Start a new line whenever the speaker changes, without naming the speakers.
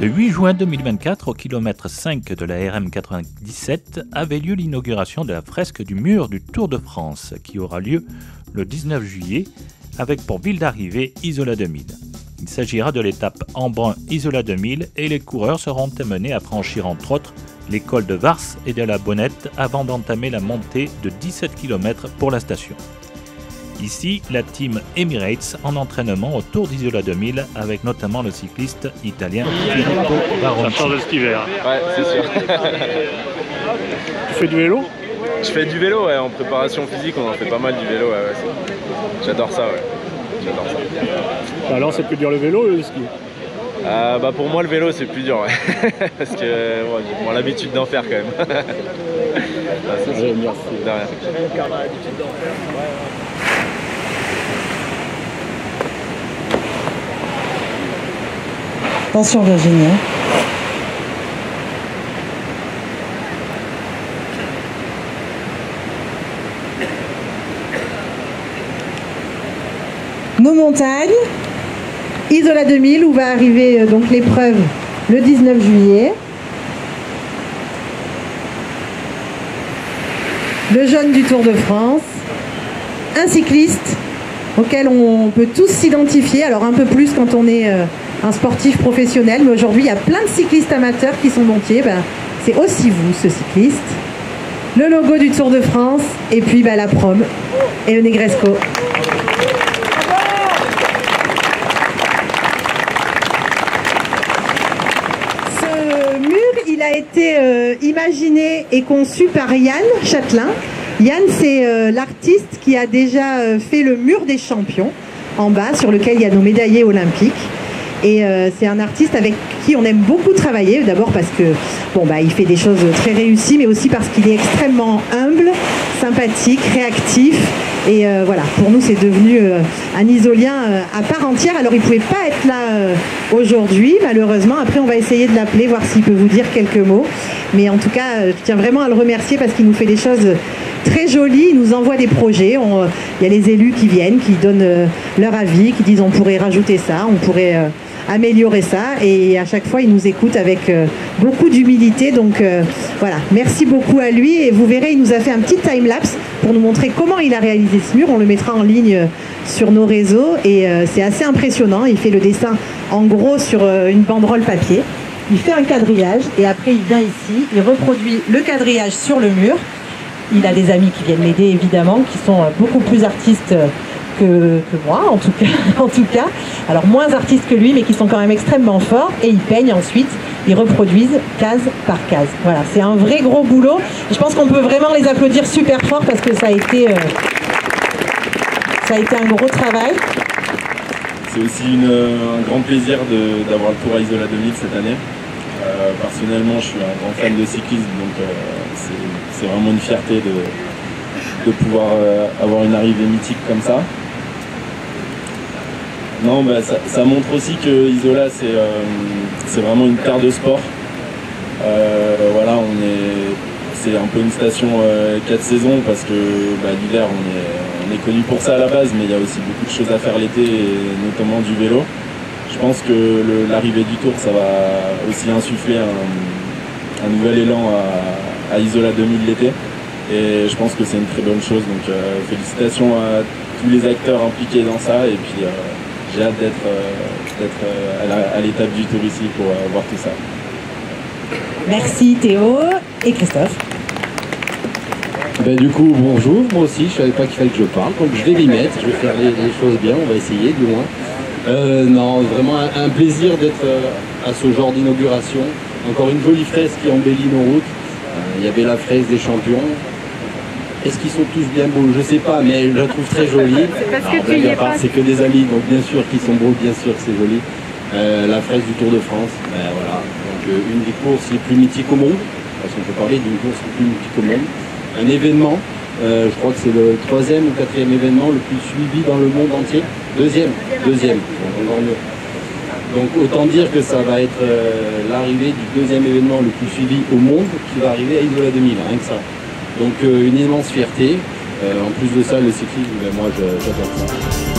Le 8 juin 2024, au kilomètre 5 de la RN 97, avait lieu l'inauguration de la fresque du mur du Tour de France, qui aura lieu le 19 juillet, avec pour ville d'arrivée Isola 2000. Il s'agira de l'étape Embrun-Isola 2000 et les coureurs seront amenés à franchir entre autres les cols de Vars et de la Bonnette avant d'entamer la montée de 17 km pour la station. Ici, la team Emirates en entraînement au Tour d'Isola 2000 avec notamment le cycliste italien Filippo Baronci.
Ça change de cet hiver.
Ouais, c'est sûr.
Tu fais du vélo?
Je fais du vélo, ouais, en préparation physique, on en fait pas mal du vélo, ouais. J'adore ça, ouais. J'adore ça.
Alors, c'est plus dur le vélo ou le ski?
Bah pour moi, le vélo, c'est plus dur, ouais. Parce que ouais, j'ai l'habitude d'en faire quand même.
Merci.
De rien.
Attention Virginie. Nos montagnes, Isola 2000 où va arriver donc l'épreuve le 19 juillet. Le jeune du Tour de France, un cycliste auquel on peut tous s'identifier, alors un peu plus quand on est un sportif professionnel, mais aujourd'hui il y a plein de cyclistes amateurs qui sont montiers, c'est aussi vous ce cycliste. Le logo du Tour de France et puis la prom et le Negresco. Ce mur, il a été imaginé et conçu par Yann Châtelain. Yann, c'est l'artiste qui a déjà fait le mur des champions en bas, sur lequel il y a nos médaillés olympiques. Et c'est un artiste avec qui on aime beaucoup travailler, d'abord parce que il fait des choses très réussies, mais aussi parce qu'il est extrêmement humble, sympathique, réactif. Et voilà, pour nous c'est devenu un isolien à part entière. Alors il ne pouvait pas être là aujourd'hui, malheureusement. Après on va essayer de l'appeler, voir s'il peut vous dire quelques mots. Mais en tout cas, je tiens vraiment à le remercier parce qu'il nous fait des choses très jolies, il nous envoie des projets. Il y a les élus qui viennent, qui donnent leur avis, qui disent on pourrait rajouter ça, on pourrait améliorer ça, et à chaque fois il nous écoute avec beaucoup d'humilité. Donc voilà, merci beaucoup à lui, et vous verrez, il nous a fait un petit time-lapse pour nous montrer comment il a réalisé ce mur. On le mettra en ligne sur nos réseaux, et c'est assez impressionnant. Il fait le dessin en gros sur une banderole papier, il fait un quadrillage, et après il vient ici, il reproduit le quadrillage sur le mur. Il a des amis qui viennent l'aider évidemment, qui sont beaucoup plus artistes que moi en tout cas, alors moins artistes que lui, mais qui sont quand même extrêmement forts, et ils peignent ensuite, ils reproduisent case par case. Voilà, c'est un vrai gros boulot. Je pense qu'on peut vraiment les applaudir super fort parce que ça a été un gros travail.
C'est aussi un grand plaisir d'avoir le Tour à Isola 2000 cette année. Personnellement, je suis un grand fan de cyclisme, donc c'est vraiment une fierté de pouvoir avoir une arrivée mythique comme ça. Non, ça montre aussi que Isola c'est vraiment une terre de sport. Voilà, c'est un peu une station 4 saisons parce que l'hiver on est connu pour ça à la base, mais il y a aussi beaucoup de choses à faire l'été, et notamment du vélo. Je pense que l'arrivée du Tour, ça va aussi insuffler un nouvel élan à Isola 2000 l'été. Et je pense que c'est une très bonne chose. Donc félicitations à tous les acteurs impliqués dans ça. Et puis j'ai hâte d'être à l'étape du Tour ici pour voir tout ça.
Merci Théo et Christophe.
Du coup, bonjour, moi aussi, je ne savais pas qu'il fallait que je parle, donc je vais m'y mettre, je vais faire les choses bien, on va essayer du moins. Non, vraiment un plaisir d'être à ce genre d'inauguration. Encore une jolie fresque qui embellit nos routes. Il y avait la fresque des champions. Est-ce qu'ils sont tous bien beaux? Je sais pas, mais je la trouve très jolie. C'est que des amis, donc bien sûr qu'ils sont beaux, bien sûr que c'est joli. La fresque du Tour de France, voilà. Donc une des courses les plus mythiques au monde, parce qu'on peut parler d'une course les plus mythique au monde. Un événement, je crois que c'est le 3e ou 4e événement le plus suivi dans le monde entier. Deuxième, encore mieux. Donc autant dire que ça va être l'arrivée du 2e événement le plus suivi au monde qui va arriver à Isola 2000, rien que ça. Donc une immense fierté. En plus de ça, le cyclisme, moi j'adore ça.